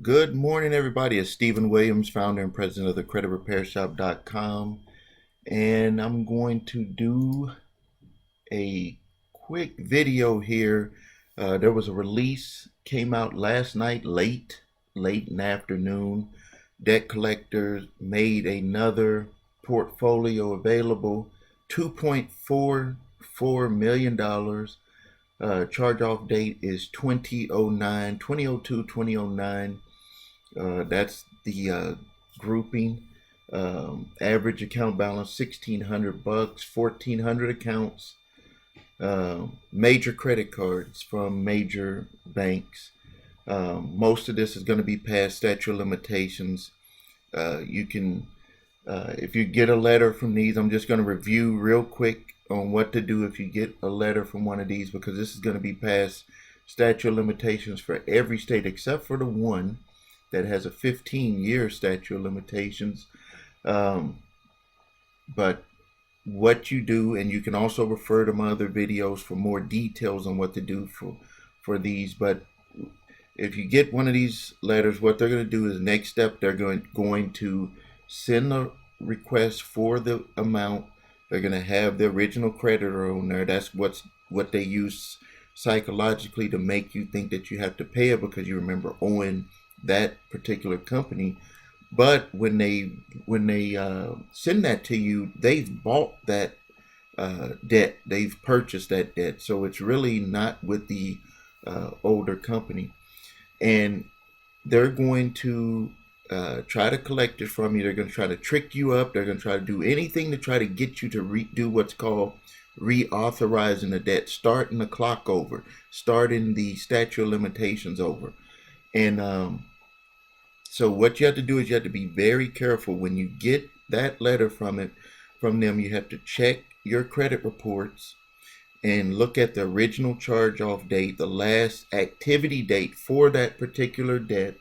Good morning, everybody. It's Stephen Williams, founder and president of the CreditRepairShop.com, and I'm going to do a quick video here. There was a release came out last night, late in the afternoon. Debt collectors made another portfolio available, $2.44 million. Charge-off date is 2009, 2002, 2009. That's the grouping. Average account balance $1,600, 1,400 accounts. Major credit cards from major banks. Most of this is going to be past statute of limitations. You can, if you get a letter from these, I'm just going to review real quick on what to do if you get a letter from one of these, because this is going to be past statute of limitations for every state except for the one that has a 15-year statute of limitations. But what you do, and you can also refer to my other videos for more details on what to do for these. But if you get one of these letters, what they're going to do is, next step, they're going to send a request for the amount. They're going to have the original creditor on there. That's what they use psychologically to make you think that you have to pay it because you remember owing that particular company. But when they send that to you, they've bought that debt. They've purchased that debt. So it's really not with the older company. And they're going to try to collect it from you. They're going to try to trick you up. They're going to try to do anything to try to get you to do what's called reauthorizing the debt, starting the clock over, starting the statute of limitations over. And so what you have to do is you have to be very careful when you get that letter from them. You have to check your credit reports and look at the original charge-off date, the last activity date for that particular debt.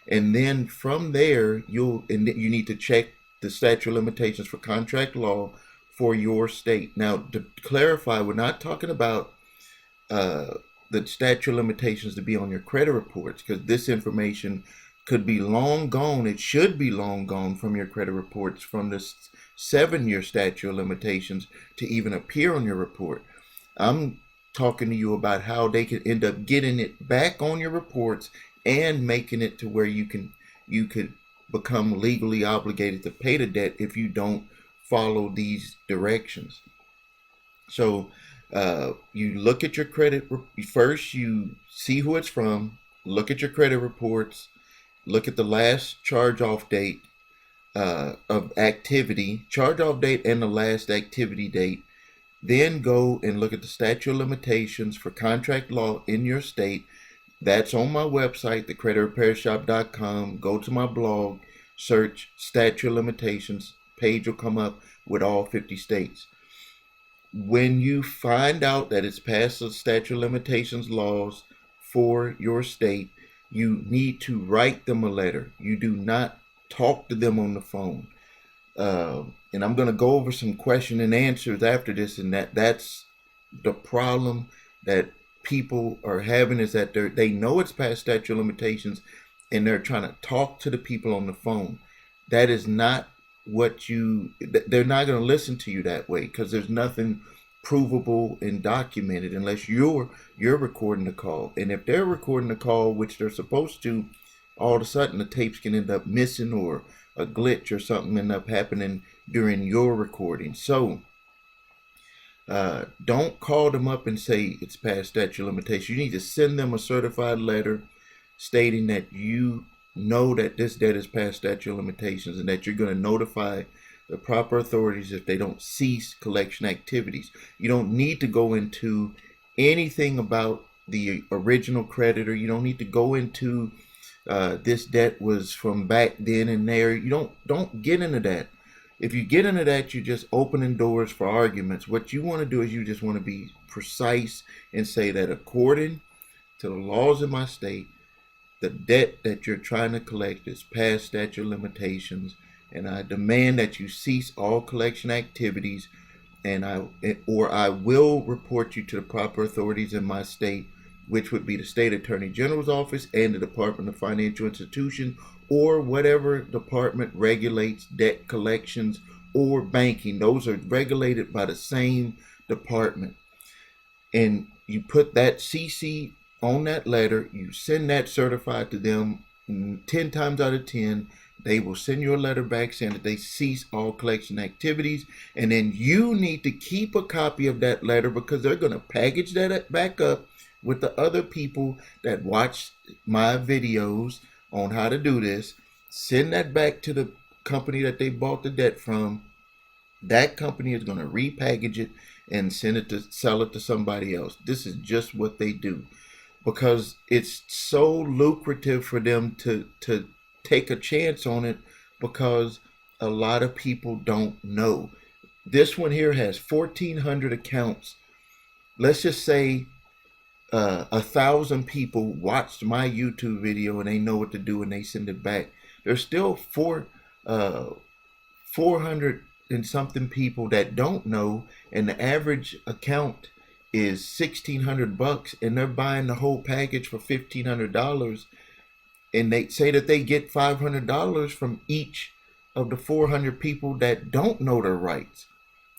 And then from there, you need to check the statute of limitations for contract law for your state. Now, to clarify, we're not talking about the statute of limitations to be on your credit reports, because this information could be long gone. It should be long gone from your credit reports, from the 7-year statute of limitations to even appear on your report. I'm talking to you about how they could end up getting it back on your reports and making it to where you could become legally obligated to pay the debt if you don't follow these directions. So you look at your credit first. You see who it's from. Look at your credit reports. Look at the last charge-off date of activity, charge-off date and the last activity date. Then go and look at the statute of limitations for contract law in your state. That's on my website, thecreditrepairshop.com. Go to my blog, search statute of limitations. Page will come up with all 50 states. When you find out that it's past the statute of limitations laws for your state, you need to write them a letter. You do not talk to them on the phone. And I'm going to go over some question and answers after this, and that's the problem that people are having, is that they know it's past statute of limitations and they're trying to talk to the people on the phone. That is not they're not going to listen to you that way, because there's nothing provable and documented unless you're recording the call. And if they're recording the call, which they're supposed to, all of a sudden the tapes can end up missing, or a glitch or something end up happening during your recording. So don't call them up and say it's past statute of limitations. You need to send them a certified letter stating that you know that this debt is past statute of limitations, and that you're going to notify the proper authorities if they don't cease collection activities. You don't need to go into anything about the original creditor. You don't need to go into this debt was from back then and there. You don't get into that. If you get into that, you're just opening doors for arguments. What you want to do is you just want to be precise and say that according to the laws of my state, the debt that you're trying to collect is past statute of limitations, and I demand that you cease all collection activities, and I will report you to the proper authorities in my state which would be the State Attorney General's office and the Department of Financial Institution, or whatever department regulates debt collections or banking. Those are regulated by the same department. And you put that CC on that letter, you send that certified to them. 10 times out of 10, they will send you a letter back saying that they cease all collection activities. And then you need to keep a copy of that letter, because they're going to package that back up with the other people that watch my videos on how to do this. Send that back to the company that they bought the debt from. That company is going to repackage it and sell it to somebody else. This is just what they do, because it's so lucrative for them to take a chance on it, because a lot of people don't know. This one here has 1,400 accounts. Let's just say 1,000 people watched my YouTube video and they know what to do and they send it back. There's still 400 and something people that don't know, and the average account is $1,600, and they're buying the whole package for $1,500, and they say that they get $500 from each of the 400 people that don't know their rights.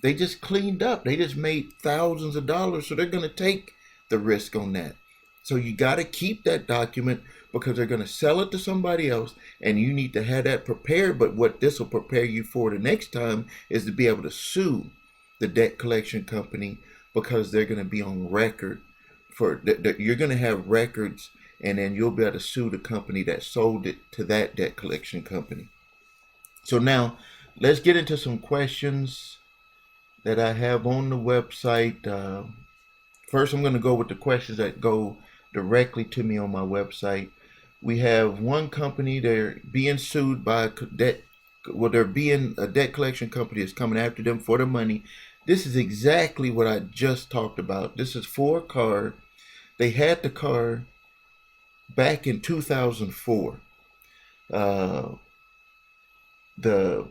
They just cleaned up. They just made thousands of dollars, so they're going to take the risk on that. So you got to keep that document, because they're going to sell it to somebody else, and you need to have that prepared. But what this will prepare you for the next time is to be able to sue the debt collection company, because they're going to be on record for that. You're going to have records, and then you'll be able to sue the company that sold it to that debt collection company. So now let's get into some questions that I have on the website. First, I'm going to go with the questions that go directly to me on my website. We have one company, they're being sued by a debt collection company is coming after them for the money. This is exactly what I just talked about. This is for a car. They had the car back in 2004. The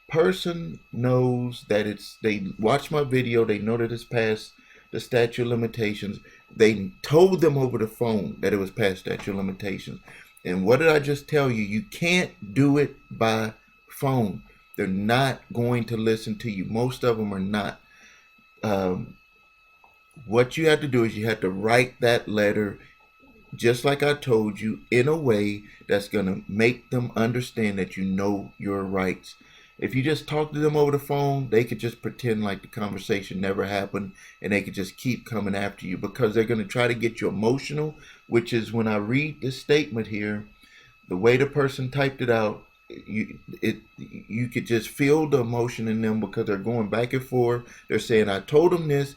person knows that they watch my video, they know that it's past the statute of limitations. They told them over the phone that it was past statute of limitations. And what did I just tell you? You can't do it by phone. They're not going to listen to you. Most of them are not. What you have to do is you have to write that letter, just like I told you, in a way that's going to make them understand that you know your rights. If you just talk to them over the phone, they could just pretend like the conversation never happened, and they could just keep coming after you, because they're going to try to get you emotional, which is when I read this statement here, the way the person typed it out, you could just feel the emotion in them, because they're going back and forth. They're saying, I told them this,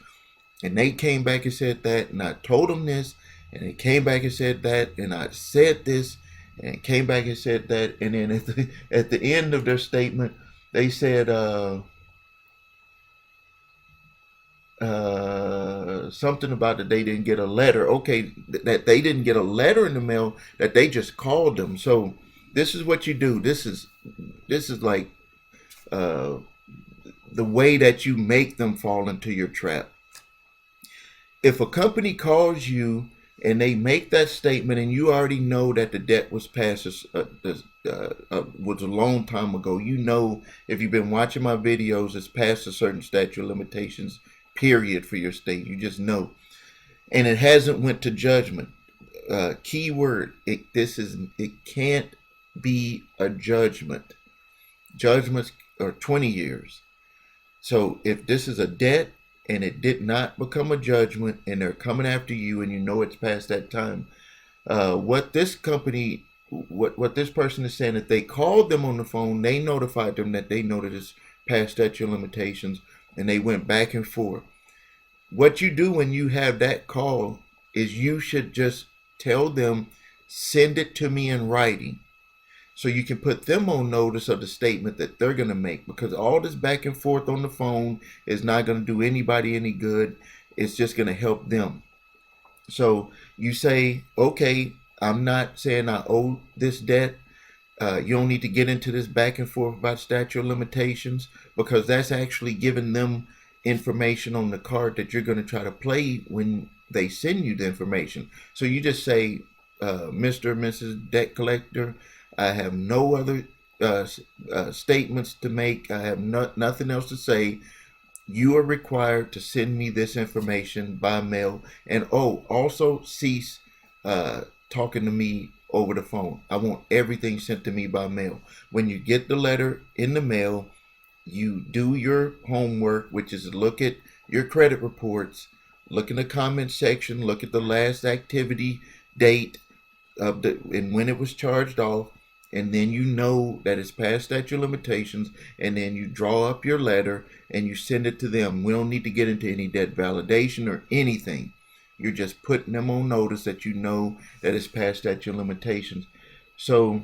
and they came back and said that, and I told them this, and they came back and said that, and I said this, and came back and said that. And then at the end of their statement, they said something about that they didn't get a letter. Okay, that they didn't get a letter in the mail, that they just called them. So this is what you do. This is like the way that you make them fall into your trap. If a company calls you and they make that statement, and you already know that the debt was passed, was a long time ago. You know, if you've been watching my videos, it's past a certain statute of limitations period for your state. You just know, and it hasn't went to judgment. Key word: it can't be a judgment. Judgments are 20 years. So if this is a debt and it did not become a judgment, and they're coming after you, and you know it's past that time, what this company, what this person is saying, that they called them on the phone, they notified them that they know that it's past statute of limitations, and they went back and forth. What you do when you have that call is you should just tell them, send it to me in writing, so you can put them on notice of the statement that they're going to make, because all this back and forth on the phone is not going to do anybody any good. It's just going to help them. So you say, okay, I'm not saying I owe this debt. You don't need to get into this back and forth about statute of limitations, because that's actually giving them information on the card that you're going to try to play when they send you the information. So you just say, Mr. or Mrs. Debt Collector, I have no other statements to make. I have nothing else to say. You are required to send me this information by mail. And also cease talking to me over the phone. I want everything sent to me by mail. When you get the letter in the mail, you do your homework, which is look at your credit reports, look in the comment section, look at the last activity date of and when it was charged off, and then you know that it's past statute of limitations, and then you draw up your letter and you send it to them. We don't need to get into any debt validation or anything. You're just putting them on notice that you know that it's past statute of limitations. So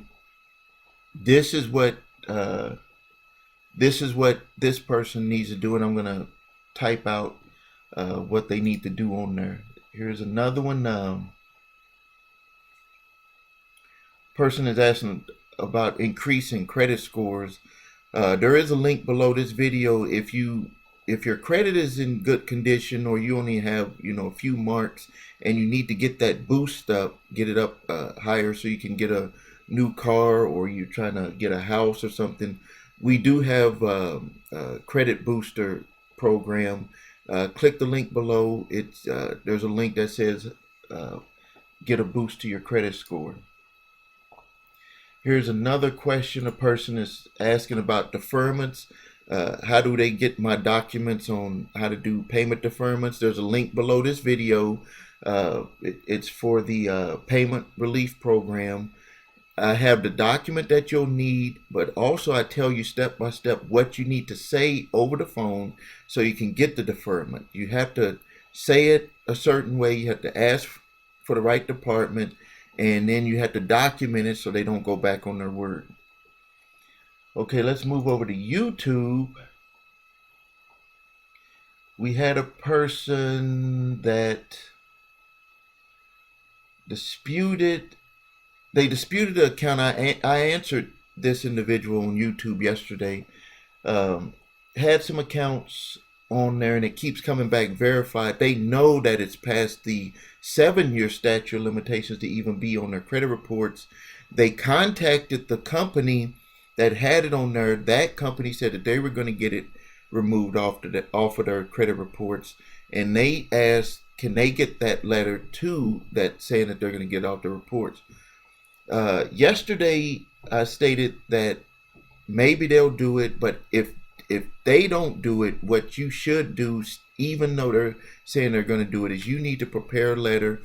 this is what this person needs to do, and I'm gonna type out what they need to do on there. Here's another one. Person is asking about increasing credit scores. There is a link below this video. If your credit is in good condition, or you only have a few marks, and you need to get that boost up, get it up higher so you can get a new car, or you're trying to get a house or something, we do have a credit booster program. Click the link below. There's a link that says get a boost to your credit score. Here's another question. A person is asking about deferments. How do they get my documents on how to do payment deferments? There's a link below this video. It's for the payment relief program. I have the document that you'll need, but also I tell you step by step what you need to say over the phone so you can get the deferment. You have to say it a certain way. You have to ask for the right department, and then you have to document it so they don't go back on their word. Okay, let's move over to YouTube. We had a person that disputed the account. I answered this individual on YouTube yesterday. Had some accounts on there, and it keeps coming back verified. They know that it's past the 7-year statute of limitations to even be on their credit reports. They contacted the company that had it on there. That company said that they were going to get it removed off of their credit reports, and they asked, can they get that letter too, that saying that they're going to get off the reports. Yesterday I stated that maybe they'll do it, but if they don't do it, what you should do, even though they're saying they're going to do it, is you need to prepare a letter,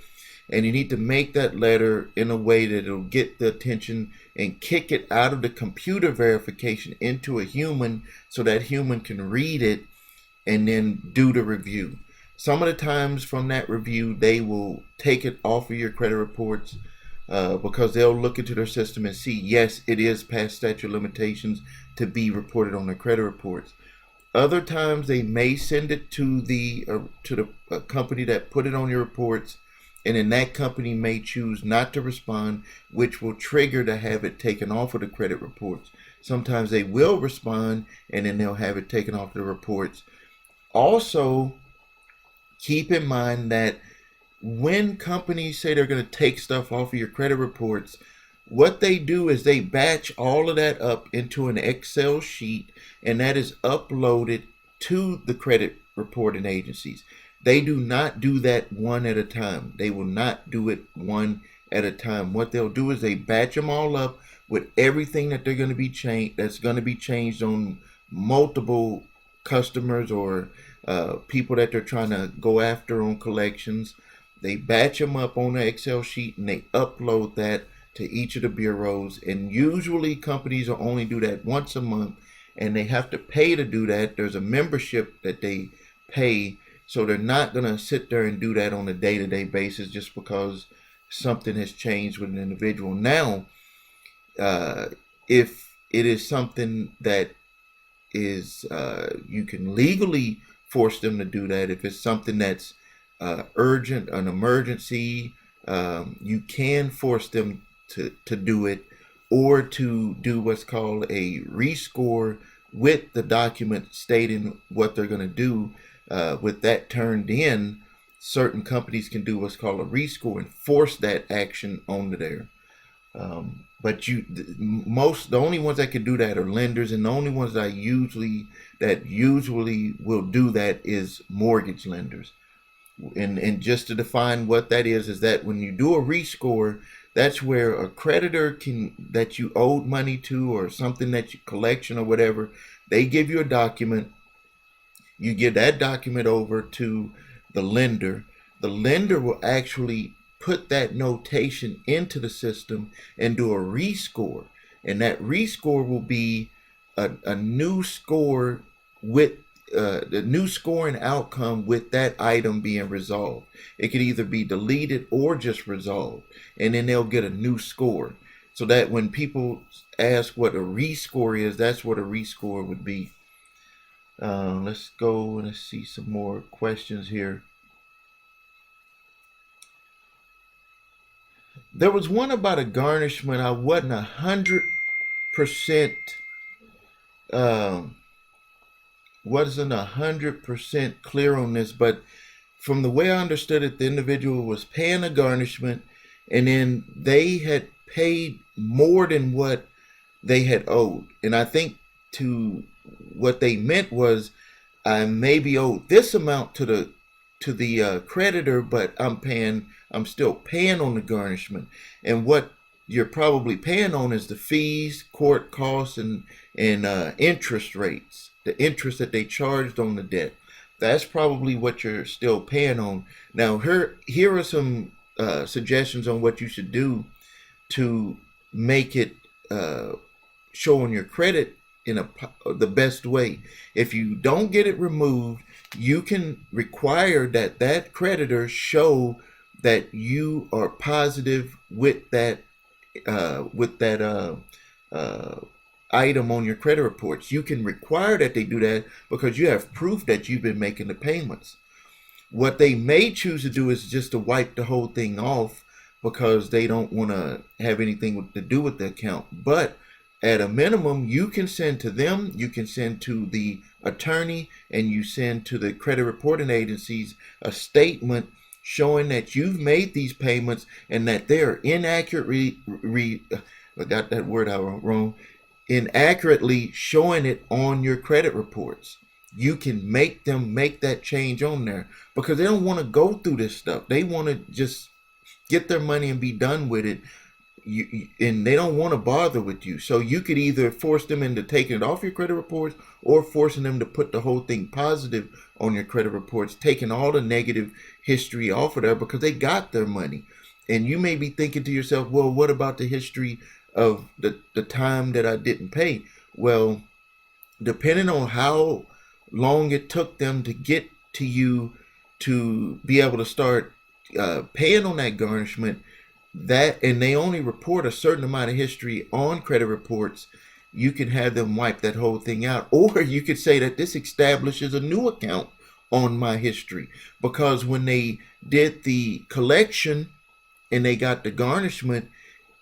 and you need to make that letter in a way that it'll get the attention and kick it out of the computer verification into a human, so that human can read it and then do the review. Some of the times from that review, they will take it off of your credit reports because they'll look into their system and see, yes, it is past statute of limitations to be reported on their credit reports. Other times they may send it to the company that put it on your reports, and then that company may choose not to respond, which will trigger to have it taken off of the credit reports. Sometimes they will respond, and then they'll have it taken off the reports. Also, keep in mind that when companies say they're going to take stuff off of your credit reports, what they do is they batch all of that up into an Excel sheet, and that is uploaded to the credit reporting agencies. They do not do that one at a time. They will not do it one at a time. What they'll do is they batch them all up with everything that they're going to be that's going to be changed on multiple customers or people that they're trying to go after on collections. They batch them up on an Excel sheet, and they upload that to each of the bureaus. And usually companies will only do that once a month, and they have to pay to do that. There's a membership that they pay, so they're not going to sit there and do that on a day-to-day basis just because something has changed with an individual. Now, if it is something that is you can legally force them to do that, if it's something that's urgent, an emergency, you can force them to do it, or to do what's called a rescore with the document stating what they're going to do. With that turned in, certain companies can do what's called a rescore and force that action onto there. But the only ones that can do that are lenders, and the only ones that usually will do that is mortgage lenders. And just to define what that is that when you do a rescore, that's where a creditor that you owed money to, or something that you collection or whatever, they give you a document. You give that document over to the lender. The lender will actually put that notation into the system and do a rescore. And that rescore will be a new score with the new scoring outcome with that item being resolved. It could either be deleted or just resolved, and then they'll get a new score. So that when people ask what a rescore is, that's what a rescore would be. Let's go and see some more questions here. There was one about a garnishment. I wasn't 100% wasn't 100% clear on this, but from the way I understood it, the individual was paying a garnishment, and then they had paid more than what they had owed. And I think to what they meant was, I maybe owed this amount to the creditor, but I'm still paying on the garnishment. And what you're probably paying on is the fees, court costs, and interest rates, the interest that they charged on the debt. That's probably what you're still paying on. Now, here are some suggestions on what you should do to make it show on your credit in the best way. If you don't get it removed, you can require that creditor show that you are positive with that item on your credit reports. You can require that they do that because you have proof that you've been making the payments. What they may choose to do is just to wipe the whole thing off because they don't want to have anything to do with the account. But at a minimum, you can send to them, you can send to the attorney, and you send to the credit reporting agencies a statement showing that you've made these payments and that they're inaccurately I got that word out wrong, inaccurately showing it on your credit reports. You can make them make that change on there because they don't want to go through this stuff. They want to just get their money and be done with it. And they don't want to bother with you. So you could either force them into taking it off your credit reports or forcing them to put the whole thing positive on your credit reports, taking all the negative history off of there because they got their money. And you may be thinking to yourself, well, what about the history of the time that I didn't pay? Well, depending on how long it took them to get to you to be able to start paying on that garnishment, and they only report a certain amount of history on credit reports, you can have them wipe that whole thing out. Or you could say that this establishes a new account on my history, because when they did the collection and they got the garnishment,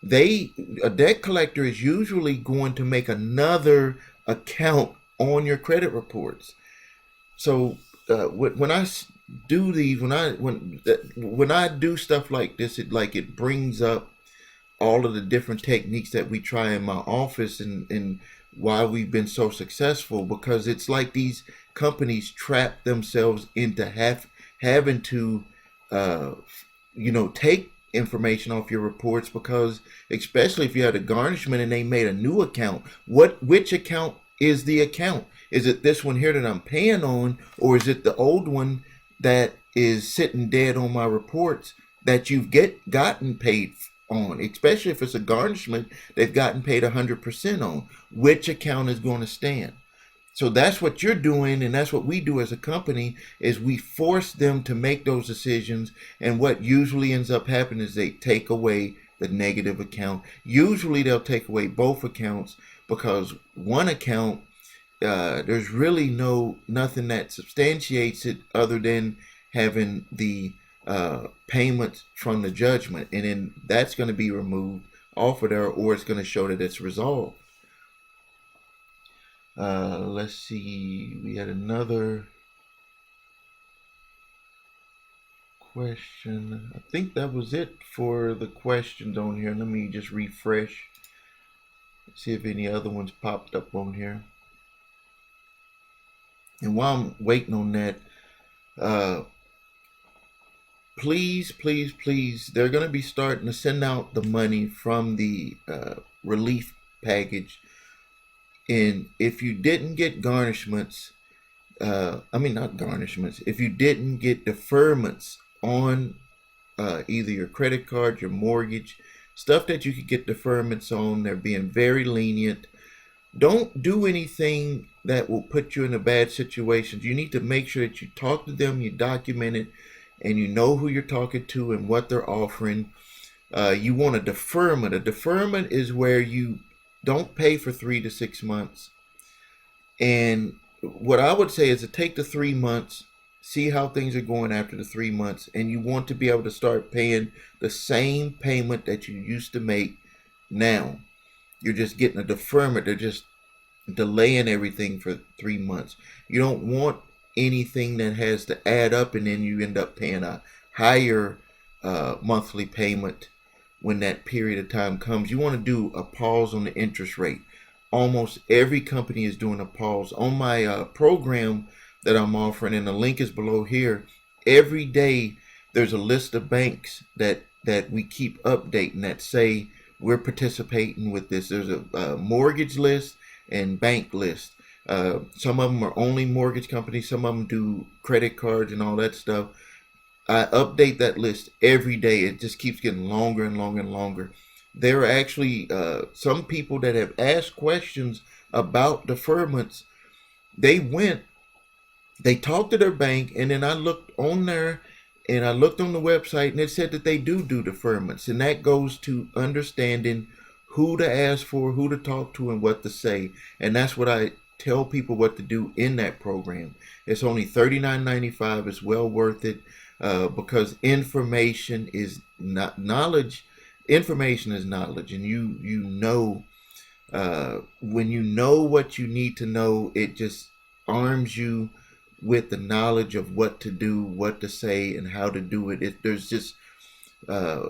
a debt collector is usually going to make another account on your credit reports. So when I do these, when I do stuff like this, it brings up all of the different techniques that we try in my office and why we've been so successful, because it's like these companies trap themselves into having to take information off your reports, because especially if you had a garnishment and they made a new account, which account is the account? Is it this one here that I'm paying on, or is it the old one that is sitting dead on my reports that you've gotten paid on? Especially if it's a garnishment they've gotten paid 100% on. Which account is going to stand? So that's what you're doing, and that's what we do as a company, is we force them to make those decisions. And what usually ends up happening is they take away the negative account. Usually they'll take away both accounts, because one account, there's really nothing that substantiates it other than having the payment from the judgment, and then that's going to be removed off of there, or it's going to show that it's resolved. Let's see, we had another. question. I think that was it for the questions on here. Let me just refresh, see if any other ones popped up on here. And while I'm waiting on that, please, please, please, they're going to be starting to send out the money from the relief package. And if you didn't get garnishments, not garnishments, if you didn't get deferments on either your credit card, your mortgage, stuff that you could get deferments on, they're being very lenient. Don't do anything that will put you in a bad situation. You need to make sure that you talk to them, you document it, and you know who you're talking to and what they're offering. You want a deferment. A deferment is where you don't pay for 3 to 6 months. And what I would say is to take the 3 months, see how things are going after the 3 months, and you want to be able to start paying the same payment that you used to make now. You're just getting a deferment. They're just delaying everything for 3 months. You don't want anything that has to add up and then you end up paying a higher monthly payment when that period of time comes. You want to do a pause on the interest rate. Almost every company is doing a pause. On my program that I'm offering, and the link is below here, every day there's a list of banks that we keep updating that say we're participating with this. There's a mortgage list and bank list. Some of them are only mortgage companies. Some of them do credit cards and all that stuff. I update that list every day. It just keeps getting longer and longer and longer. There are actually some people that have asked questions about deferments. They talked to their bank, and then I looked on there and I looked on the website, and it said that they do deferments. And that goes to understanding who to ask for, who to talk to, and what to say. And that's what I tell people what to do in that program. It's only $39.95. It's well worth it because information is not knowledge. Information is knowledge, and you know when you know what you need to know, it just arms you with the knowledge of what to do, what to say, and how to do it. There's just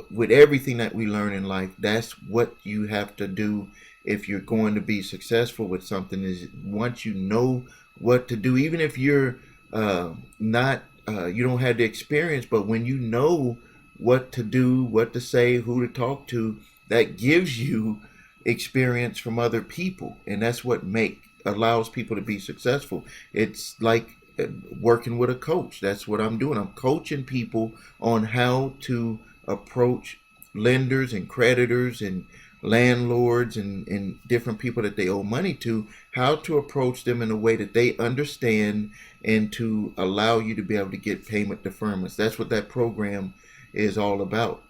with everything that we learn in life, that's what you have to do if you're going to be successful with something. Is once you know what to do, even if you're not you don't have the experience, but when you know what to do, what to say, who to talk to, that gives you experience from other people, and that's what allows people to be successful. It's like working with a coach. That's what I'm doing. I'm coaching people on how to approach lenders and creditors and landlords and different people that they owe money to, how to approach them in a way that they understand and to allow you to be able to get payment deferments. That's what that program is all about.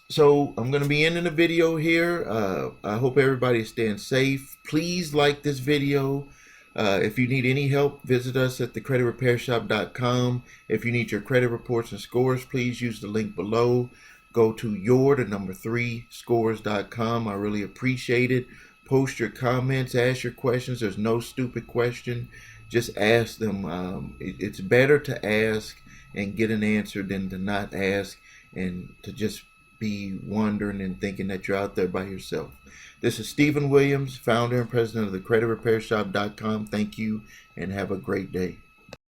So I'm going to be ending the video here. I hope everybody is staying safe. Please like this video. If you need any help, visit us at thecreditrepairshop.com. If you need your credit reports and scores, please use the link below. Go to your3scores.com. I really appreciate it. Post your comments, ask your questions. There's no stupid question. Just ask them. It's better to ask and get an answer than to not ask and to just be wondering and thinking that you're out there by yourself. This is Stephen Williams, founder and president of thecreditrepairshop.com. Thank you and have a great day.